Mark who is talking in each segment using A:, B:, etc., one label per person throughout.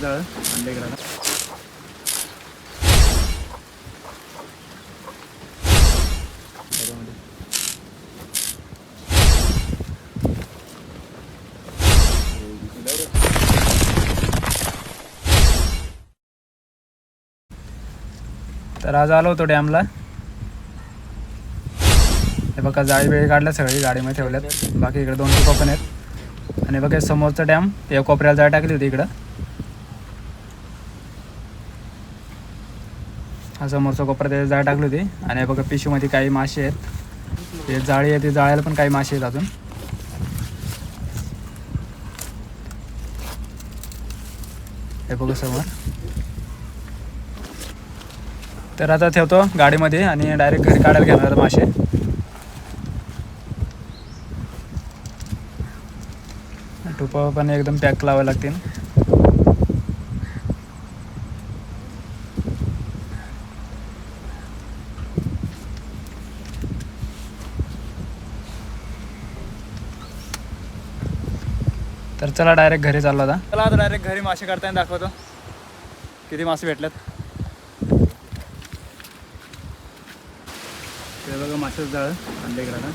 A: मासेच जाळं अंडे करायला. तर आज आलो होतो डॅमला. हे बघा जाळी बिळी काढल्या सगळी गाडीमध्ये ठेवल्यात. बाकी इकडे 2 टिपा पण आहेत. आणि बघा समोरचा डॅम या कोपऱ्याला जाळ टाकली होती इकडं. हा समोरचा कोपरा त्याला जाळ टाकली होती. आणि बघा पिशूमध्ये काही मासे आहेत. ते जाळी आहे, ते जाळ्याला पण काही मासे आहेत अजून. हे बघा समोर. तर आता ठेवतो गाडीमध्ये आणि डायरेक्ट घरी काढायला घेणार मासे. टोपा पण एकदम पॅक लावावे लागतील. तर चला डायरेक्ट घरी चाललो आता. चला आता डायरेक्ट घरी मासे काढताना दाखवतो किती मासे भेटलेत. ते बघा मासेच जाळं अंडे करायला.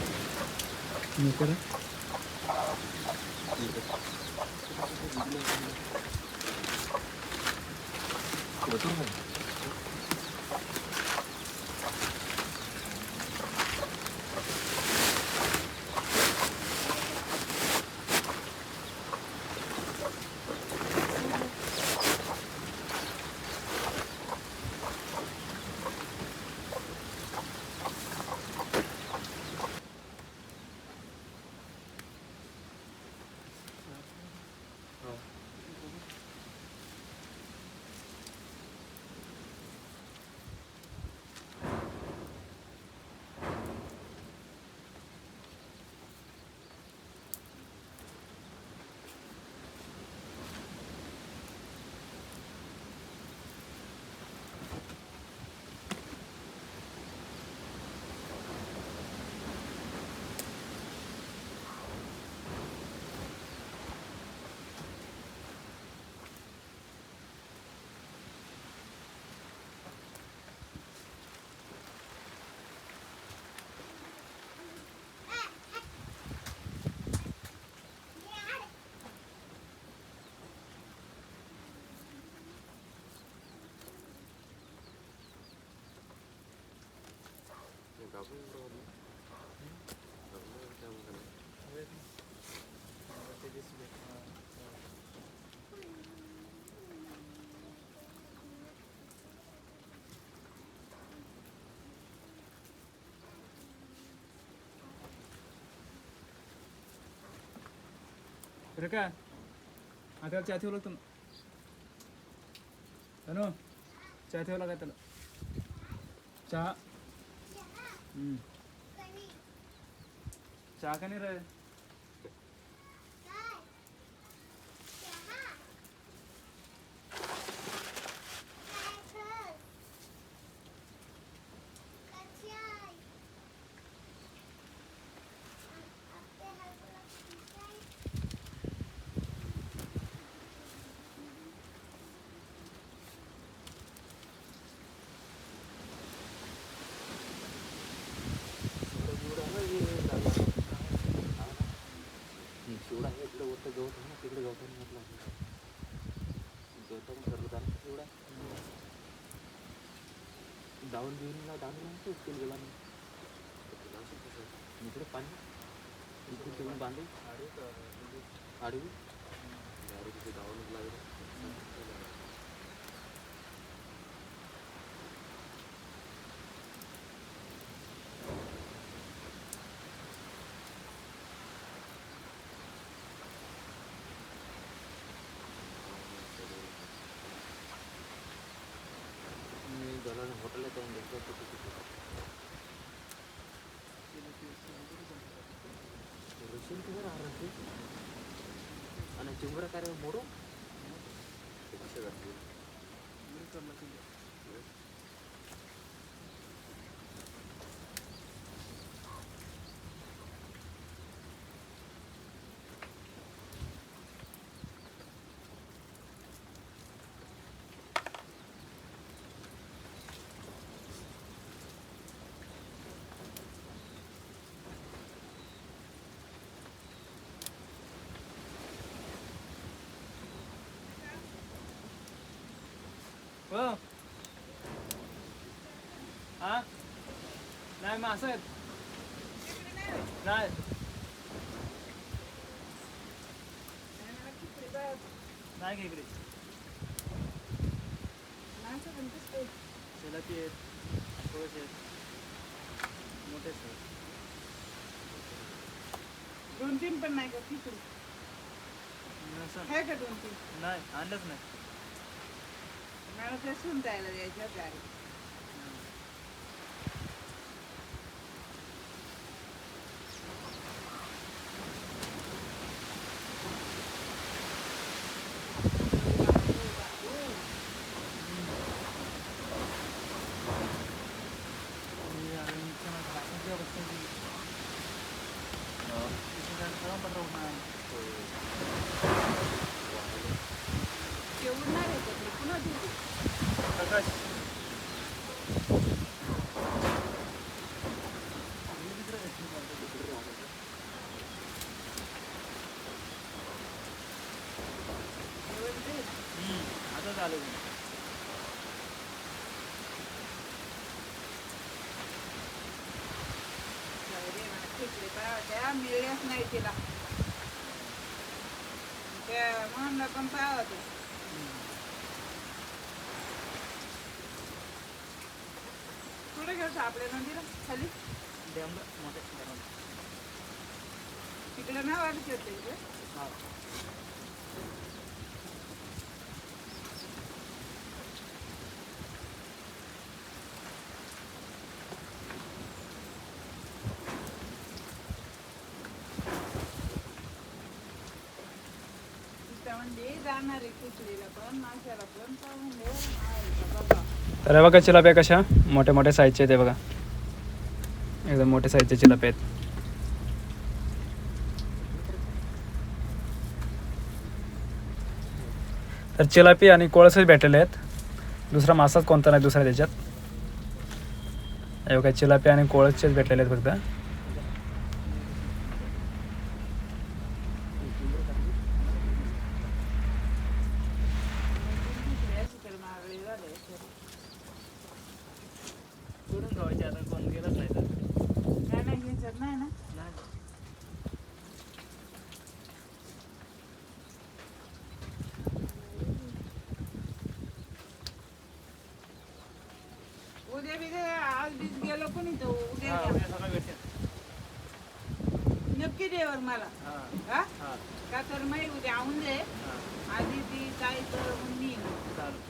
A: बरं का आता चहा ठेवलं तुम्ही अनु चहा ठेवला काय त्याला चहा चहा का नाही रे.
B: डाऊन घेऊन डाऊन स्कूल गेला मी इकडे पाणी इकडे ठेवून बांधू आडवी डाऊनच लागलं. होटल रशियन किंवा आरती आणि चिंबरा कार्य मोडो
A: हो हा नाही मग असं आहेत नाही नाही खेकडे शेलाची आहेत थोडेसे आहेत मोठेच आहेत
C: 2-3 पण नाही का तिकडे
A: नसं
C: आहे का 2-3
A: नाही आणलंच नाही
C: मला ते सुनतायला द्यायच्या गाडी केवढं नाही रे त्यातलं. पुन्हा देऊ.
A: प्रकाश
C: जेवण दे.
A: आता झालं
C: जाऊ दे, मला खेकडे पाहावत्या, मिळल्याच नाही तिला. त्या मोहनला पण पाहावं ते. कुठे घेऊ आपल्या नदीला खाली
A: डॅमला मोठे डॅम
C: तिकडे नाही वाटत होते इकडे
A: हा
C: तिथं म्हणजे जाणार आहे खिचडीला पण माशाला पण पाहून दे. आहे का बघा.
A: तर हे बघा चिलाप्या कशा मोठ्या मोठ्या साईजचे आहेत हे बघा एकदम मोठ्या साईजचे चिलाप्या आहेत तर चिलापी आणि कोळसच भेटलेले आहेत दुसरा मासाच कोणता नाही दुसरा त्याच्यात हे बघा चिलापी आणि कोळसचेच भेटलेले आहेत फक्त
C: खिचडी अशी तर महागडी झाली
A: करून ठेवायचे आता कोण गेलंच नाही तर
C: काय नाही घ्यायचं नाही ना उद्या बी आज बीज गेलो कोणी तो उद्या घ्या.
A: सगळं भेटेल
C: नक्की देवर मला
A: हां
C: हा
A: हां
C: का तर माही उद्या आवून दे
A: हां
C: आधी ती काय तर म्हणली
A: चालेल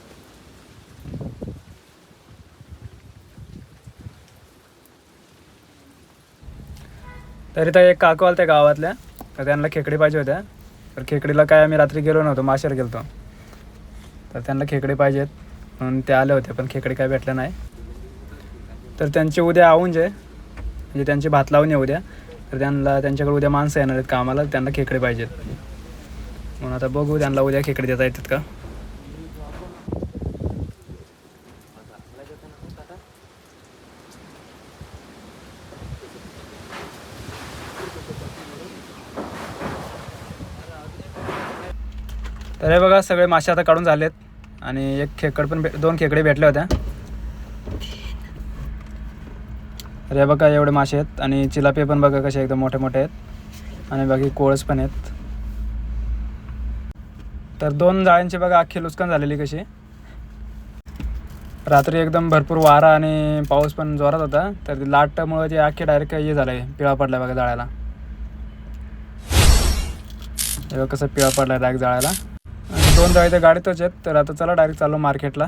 A: तरी तर एक काकू आल्या त्या गावातल्या तर त्यांना खेकडी पाहिजे होत्या तर खेकडीला काय आम्ही रात्री गेलो नव्हतो माशाला गेलो तर त्यांना खेकडे पाहिजेत म्हणून ते आले होते पण खेकडे काय भेटलं नाही तर त्यांची उद्या आवून जे म्हणजे त्यांची भात लावून ये उद्या तर त्यांच्याकडे उद्या माणसं येणार आहेत कामाला त्यांना खेकडे पाहिजेत म्हणून आता बघू त्यांना उद्या खेकडे देता येतात का तर हे बघा सगळे मासे आता काढून झालेत आणि एक खेकड पण 2 खेकडे भेटल्या होत्या तर हे बघा एवढे मासे आहेत आणि चिलापे पण बघा कसे एकदम मोठे मोठे आहेत आणि बाकी कोळस पण आहेत तर 2 जाळ्यांची बघा अख्खी लुस्कान झालेली कशी रात्री एकदम भरपूर वारा आणि पाऊस पण जोरात होता तर लाटमुळे ते अख्खे डायरेक्ट हे झालं आहे पिळा पडला बघा जाळ्याला हे बघा कसं पिळा पडला डायरेक्ट जाळ्याला आणि 2 जाळे तर गाडीतच आहेत तर आता चला डायरेक्ट चाललो मार्केटला